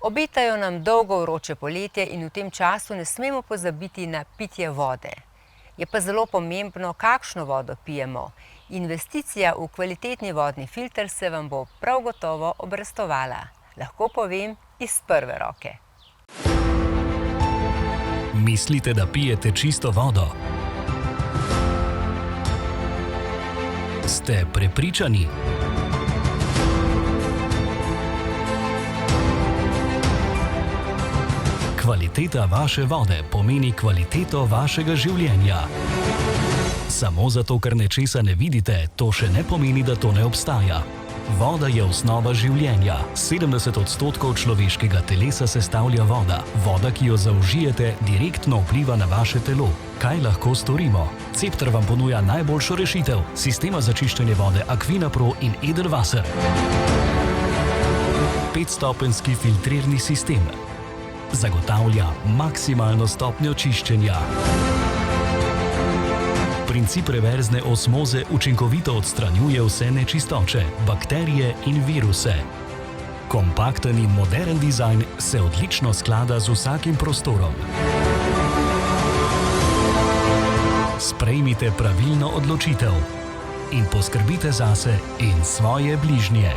Obetajo nam dolgo vroče poletje in v tem času ne smemo pozabiti na pitje vode. Je pa zelo pomembno, kakšno vodo pijemo. Investicija v kvalitetni vodni filter se vam bo prav gotovo obrestovala. Lahko povem iz prve roke. Mislite, da pijete čisto vodo? Ste prepričani? Kvaliteta vaše vode pomeni kvaliteto vašega življenja. Samo zato, ker nečesa ne vidite, to še ne pomeni, da to ne obstaja. Voda je osnova življenja. 70% človeškega telesa sestavlja voda. Voda, ki jo zaužijete, direktno vpliva na vaše telo. Kaj lahko storimo? Cepter vam ponuja najboljšo rešitev. Sistema za čiščenje vode Aquina Pro in Edelwasser. 5-stopenjski filtrirni sistem. Zagotavlja maksimalno stopnjo čiščenja. Princip reverzne osmoze učinkovito odstranjuje vse nečistoče, bakterije in viruse. Kompakten in moderen dizajn se odlično sklada z vsakim prostorom. Sprejmite pravilno odločitev in poskrbite zase in svoje bližnje.